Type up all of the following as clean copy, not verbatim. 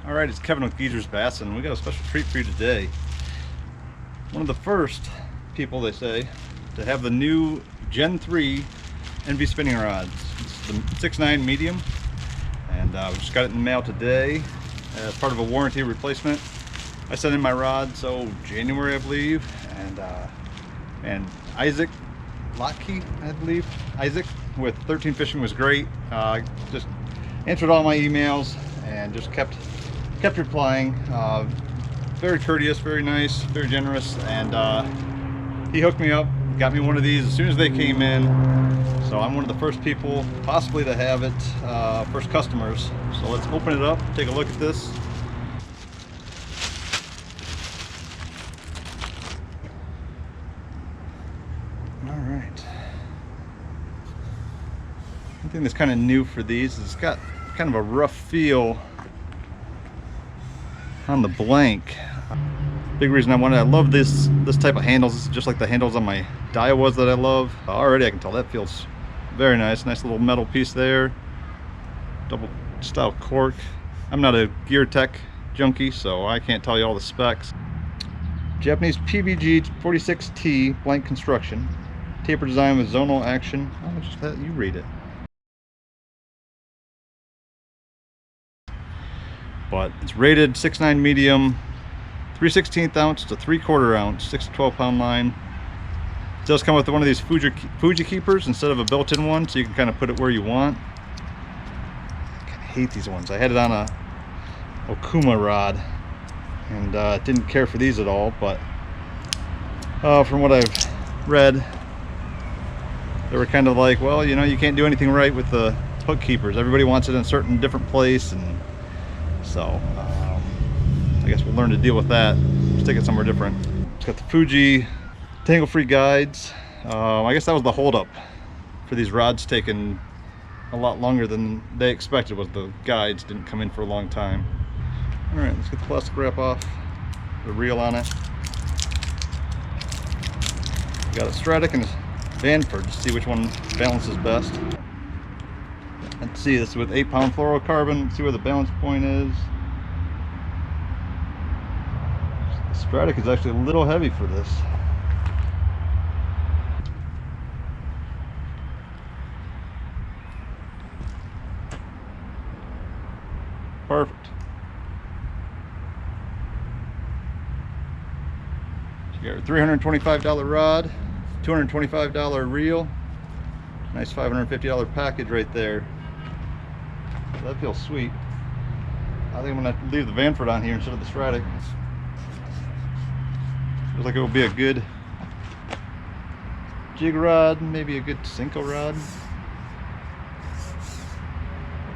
Alright, it's Kevin with Geezer's Bass, and we got a special treat for you today. One of the first people, they say, to have the new Gen 3 NV spinning rods. It's the 6.9 medium, and we just got it in the mail today as part of a warranty replacement. I sent in my rod, so January I believe, and Isaac Lockheed, I believe, Isaac with 13 Fishing was great. Just answered all my emails and just kept replying. Very courteous, very nice, very generous, and he hooked me up, got me one of these as soon as they came in. So I'm one of the first people possibly to have it, first customers. So let's open it up, take a look at this. All right. One thing that's kind of new for these is it's got kind of a rough feel on the blank. Big reason I love this type of handles. This is just like the handles on my Daiwas that I love. Already I can tell that feels very nice. Nice little metal piece there. Double style cork. I'm not a gear tech junkie, so I can't tell you all the specs. Japanese PBG 46T blank construction. Taper design with zonal action. Oh, just let you read it. But it's rated 6.9 medium, 3/16 ounce to 3/4 ounce, 6 to 12 pound line. It does come with one of these Fuji keepers instead of a built-in one, so you can kind of put it where you want. I kind of hate these ones. I had it on a Okuma rod and didn't care for these at all, but from what I've read, they were kind of like, well, you know, you can't do anything right with the hook keepers. Everybody wants it in a certain different place, and so I guess we'll learn to deal with that. Stick it somewhere different. It's got the Fuji tangle-free guides. I guess that was the holdup for these rods taking a lot longer than they expected, was the guides didn't come in for a long time. All right, let's get the plastic wrap off, the reel on it. We got a Stratic and a Vanford to see which one balances best. Let's see, this is with 8-pound fluorocarbon. Let's see where the balance point is. The Stratic is actually a little heavy for this. Perfect. So you got your $325 rod, $225 reel, nice $550 package right there. So that feels sweet. I think I'm gonna have to leave the Vanford on here instead of the Stratic. Feels like it will be a good jig rod, maybe a good Senko rod.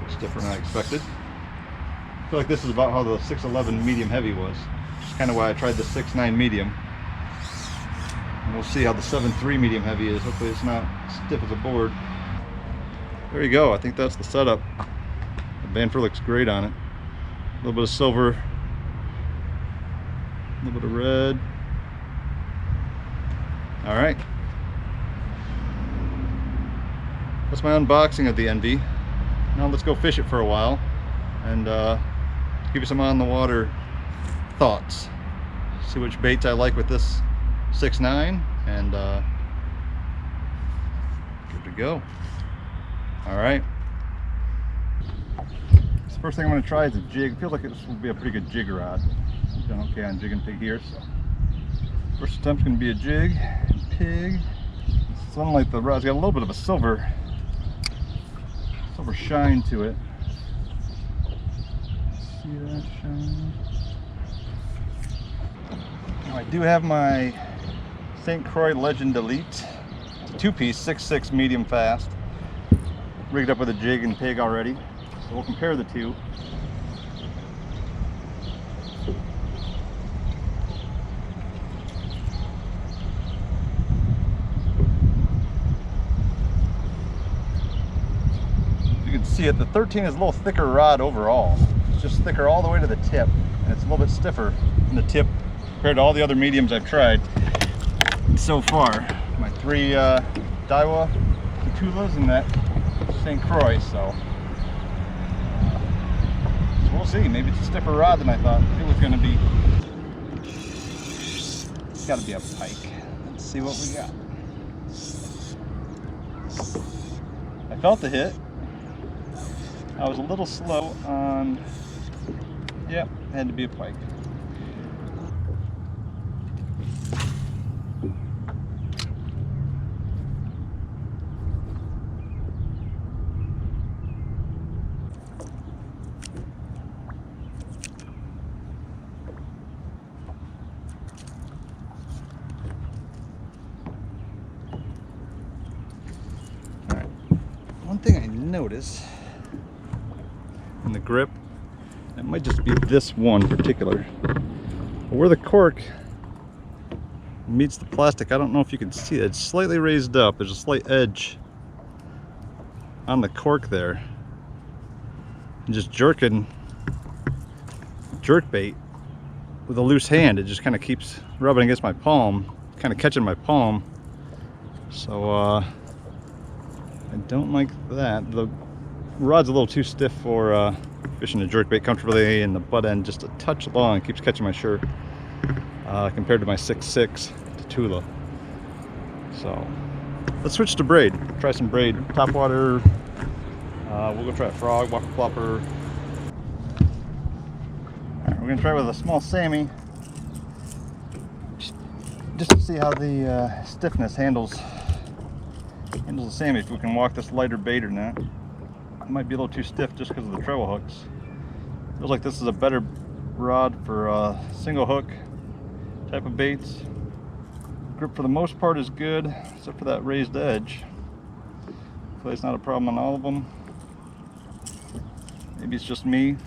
It's different than I expected. I feel like this is about how the 611 medium heavy was. Which is kind of why I tried the 6.9 medium. And we'll see how the 7.3 medium heavy is. Hopefully it's not stiff as a board. There you go. I think that's the setup. The Vanford looks great on it. A little bit of silver, a little bit of red. All right. That's my unboxing of the NV. Now let's go fish it for a while and give you some on the water thoughts. See which baits I like with this 6.9, and good to go. All right. So first thing I'm going to try is a jig. It feels like this will be a pretty good jig rod. I've done okay on jig and pig here, so first attempt's going to be a jig and pig. It's unlike the rod's got a little bit of a silver shine to it. See that shine? Now I do have my St. Croix Legend Elite 2-piece 6.6 medium fast, rigged up with a jig and pig already. So we'll compare the two. You can see it, the 13 is a little thicker rod overall. It's just thicker all the way to the tip, and it's a little bit stiffer in the tip compared to all the other mediums I've tried so far. My 3 Daiwa Tulas and that St. Croix, so we'll we'll see. Maybe it's a stiffer rod than I thought it was going to be. It's got to be a pike. Let's see what we got. I felt the hit. I was a little slow on, yep, had to be a pike. All right, one thing I noticed in the grip, it might just be this one in particular, but where the cork meets the plastic, I don't know if you can see it, it's slightly raised up. There's a slight edge on the cork there. And just jerk bait with a loose hand, it just kind of keeps rubbing against my palm, kind of catching my palm. So I don't like that. The rod's a little too stiff for fishing a jerkbait comfortably, and the butt end just a touch long, keeps catching my shirt compared to my 6.6 Tula. So let's switch to braid. Try some braid. Top water. We'll go try a frog, whopper plopper. Alright, we're gonna try with a small Sammy, just to see how the stiffness handles the Sammy, if we can walk this lighter bait or not. It might be a little too stiff just because of the treble hooks. Feels like this is a better rod for single hook type of baits. Grip for the most part is good, except for that raised edge. Hopefully it's not a problem on all of them. Maybe it's just me,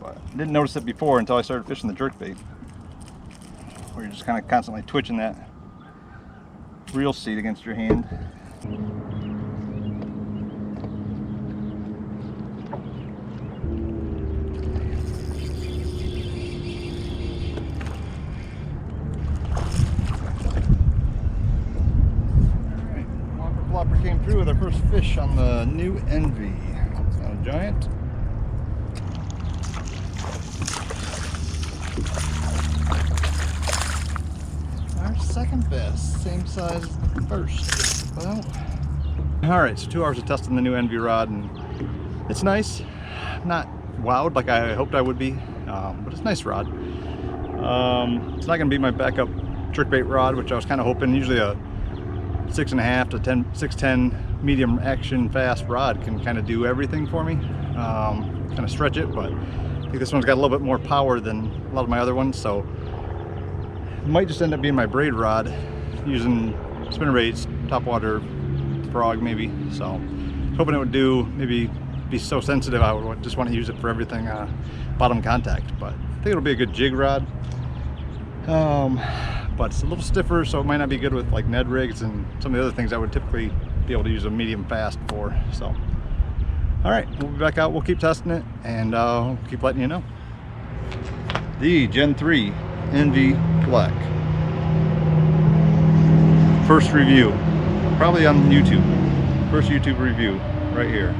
but I didn't notice it before until I started fishing the jerkbait, where you're just kind of constantly twitching that reel seat against your hand. Came through with our first fish on the new Envy. It's not a giant. Our second best, same size as the first. Well, all right, so 2 hours of testing the new Envy rod, and it's nice. Not wowed like I hoped I would be, but it's a nice rod. It's not going to be my backup jerkbait rod, which I was kind of hoping. Usually a 6.5 to 6'10" medium action fast rod can kind of do everything for me, kind of stretch it, but I think this one's got a little bit more power than a lot of my other ones, so it might just end up being my braid rod, using spinnerbaits, topwater, frog maybe. So hoping it would do, maybe be so sensitive I would just want to use it for everything bottom contact, but I think it'll be a good jig rod. But it's a little stiffer, so it might not be good with like Ned rigs and some of the other things I would typically be able to use a medium fast for. So, all right, we'll be back out. We'll keep testing it, and I'll keep letting you know. The Gen 3 Envy Black. First review, probably on YouTube. First YouTube review right here.